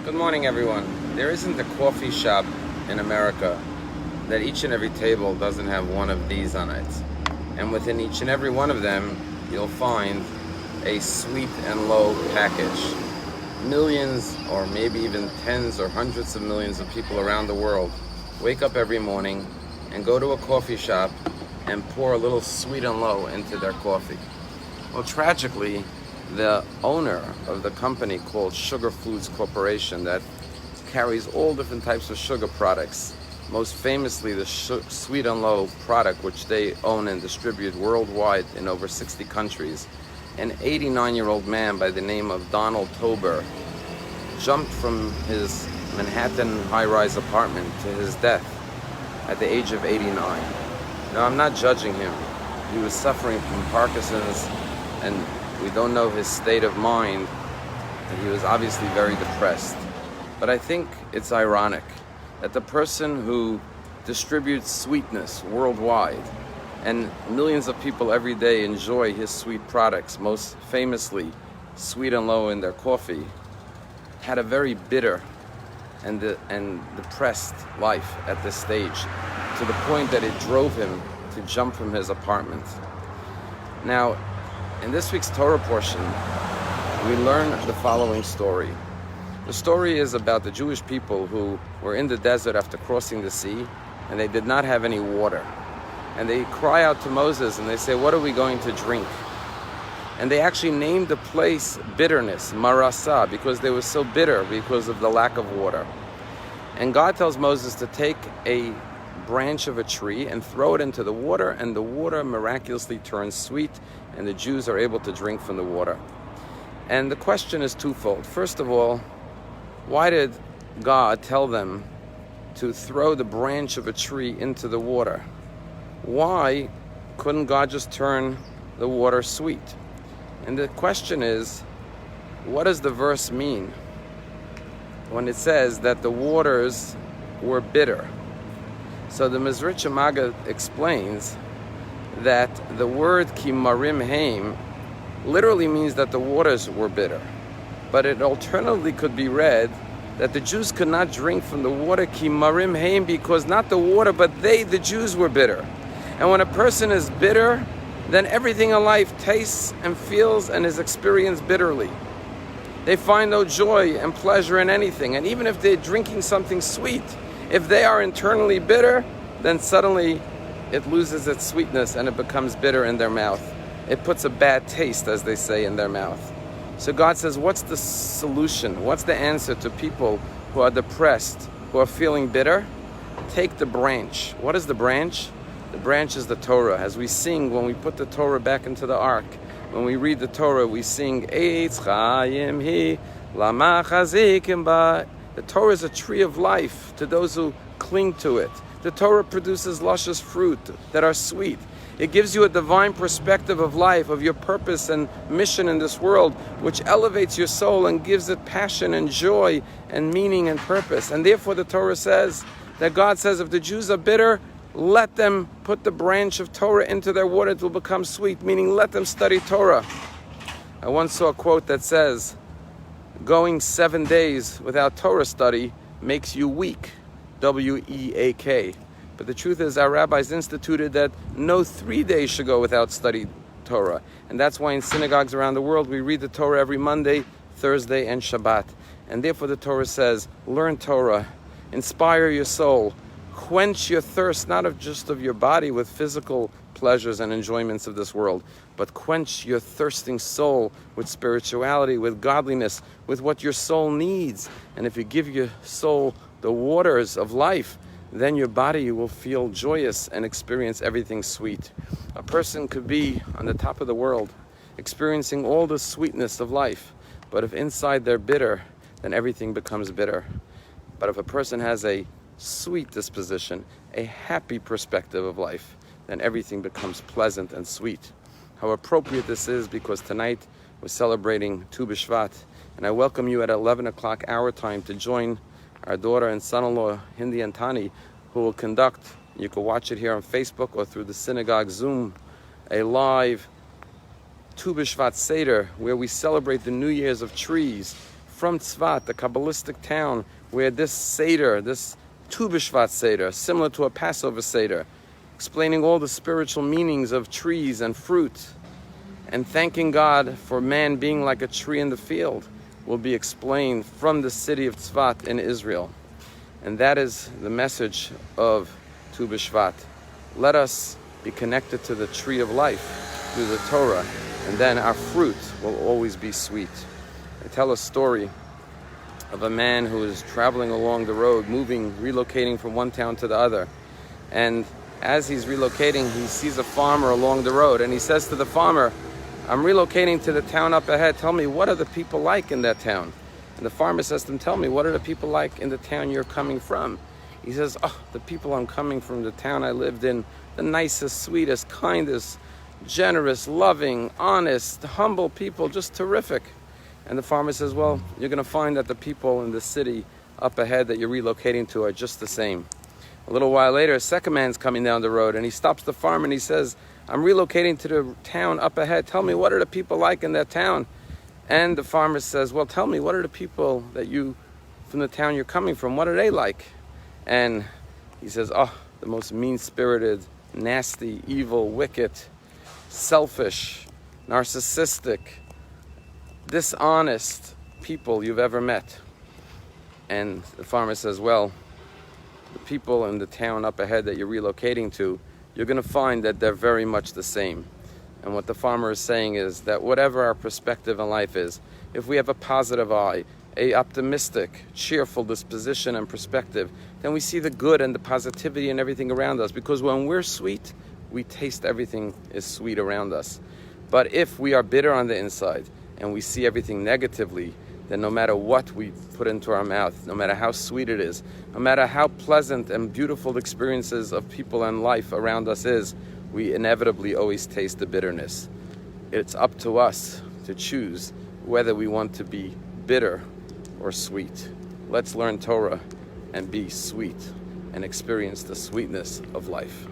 Good morning, everyone. There isn't a coffee shop in America that each and every table doesn't have one of these on it. And within each and every one of them, you'll find a sweet and low package. Millions, or maybe even tens or hundreds of millions of people around the world wake up every morning and go to a coffee shop and pour a little sweet and low into their coffee. Well, tragically, the owner of the company called Sugar Foods Corporation that carries all different types of sugar products, most famously the Sweet and Low product, which they own and distribute worldwide in over 60 countries. An 89-year-old man by the name of Donald Tober jumped from his Manhattan high-rise apartment to his death at the age of 89. Now, I'm not judging him. He was suffering from Parkinson's, and we don't know his state of mind, and he was obviously very depressed. But I think it's ironic that the person who distributes sweetness worldwide, and millions of people every day enjoy his sweet products, most famously Sweet and Low in their coffee, had a very bitter and depressed life at this stage, to the point that it drove him to jump from his apartment. Now, in this week's Torah portion, we learn the following story. The story is about the Jewish people who were in the desert after crossing the sea, and they did not have any water. And they cry out to Moses and they say, "What are we going to drink?" And they actually named the place Bitterness, Marasa, because they were so bitter because of the lack of water. And God tells Moses to take a branch of a tree and throw it into the water, and the water miraculously turns sweet, and the Jews are able to drink from the water. And the question is twofold. First of all, why did God tell them to throw the branch of a tree into the water? Why couldn't God just turn the water sweet? And the question is, what does the verse mean when it says that the waters were bitter? So the Mizritch Maga explains that the word ki marim heim literally means that the waters were bitter. But it alternatively could be read that the Jews could not drink from the water ki marim heim because not the water, but they, the Jews, were bitter. And when a person is bitter, then everything in life tastes and feels and is experienced bitterly. They find no joy and pleasure in anything. And even if they're drinking something sweet, if they are internally bitter, then suddenly it loses its sweetness and it becomes bitter in their mouth. It puts a bad taste, as they say, in their mouth. So God says, what's the solution? What's the answer to people who are depressed, who are feeling bitter? Take the branch. What is the branch? The branch is the Torah. As we sing, when we put the Torah back into the ark, when we read the Torah, we sing, Eitz Chaim Hi Lama Chazikim Ba. The Torah is a tree of life to those who cling to it. The Torah produces luscious fruit that are sweet. It gives you a divine perspective of life, of your purpose and mission in this world, which elevates your soul and gives it passion and joy and meaning and purpose. And therefore the Torah says that God says, if the Jews are bitter, let them put the branch of Torah into their water, it will become sweet, meaning let them study Torah. I once saw a quote that says, going 7 days without Torah study makes you weak, W-E-A-K. But the truth is, our rabbis instituted that no 3 days should go without studied Torah. And that's why in synagogues around the world, we read the Torah every Monday, Thursday, and Shabbat. And therefore the Torah says, learn Torah, inspire your soul, quench your thirst, not of just of your body with physical pleasures and enjoyments of this world, but quench your thirsting soul with spirituality, with godliness, with what your soul needs. And if you give your soul the waters of life, then your body will feel joyous and experience everything sweet. A person could be on the top of the world, experiencing all the sweetness of life, but if inside they're bitter, then everything becomes bitter. But if a person has a sweet disposition, a happy perspective of life, then everything becomes pleasant and sweet. How appropriate this is, because tonight we're celebrating Tu B'Shvat, and I welcome you at 11 o'clock our time to join our daughter and son-in-law, Hindi and Tani, who will conduct, you can watch it here on Facebook or through the synagogue Zoom, a live Tu B'Shvat Seder, where we celebrate the New Year's of trees, from Tzvat, the Kabbalistic town, where this Seder, this Tu B'Shvat Seder, similar to a Passover Seder, explaining all the spiritual meanings of trees and fruit, and thanking God for man being like a tree in the field, will be explained from the city of Tzvat in Israel. And that is the message of Tu B'Shvat. Let us be connected to the tree of life through the Torah, and then our fruit will always be sweet. I tell a story of a man who is traveling along the road, relocating from one town to the other. And as he's relocating, he sees a farmer along the road, and he says to the farmer, "I'm relocating to the town up ahead. Tell me, what are the people like in that town?" And the farmer says to him, "Tell me, what are the people like in the town you're coming from?" He says, "Oh, the people I'm coming from, the town I lived in, the nicest, sweetest, kindest, generous, loving, honest, humble people, just terrific." And the farmer says, "Well, you're going to find that the people in the city up ahead that you're relocating to are just the same." A little while later, a second man's coming down the road, and he stops the farmer and he says, "I'm relocating to the town up ahead. Tell me, what are the people like in that town?" And the farmer says, "Well, tell me, what are the people from the town you're coming from, what are they like?" And he says, "Oh, the most mean-spirited, nasty, evil, wicked, selfish, narcissistic, dishonest people you've ever met." And the farmer says, "Well, the people in the town up ahead that you're relocating to, you're going to find that they're very much the same." And what the farmer is saying is that whatever our perspective in life is, if we have a positive eye, a optimistic, cheerful disposition and perspective, then we see the good and the positivity in everything around us. Because when we're sweet, we taste everything is sweet around us. But if we are bitter on the inside and we see everything negatively, then no matter what we put into our mouth, no matter how sweet it is, no matter how pleasant and beautiful the experiences of people and life around us is, we inevitably always taste the bitterness. It's up to us to choose whether we want to be bitter or sweet. Let's learn Torah and be sweet and experience the sweetness of life.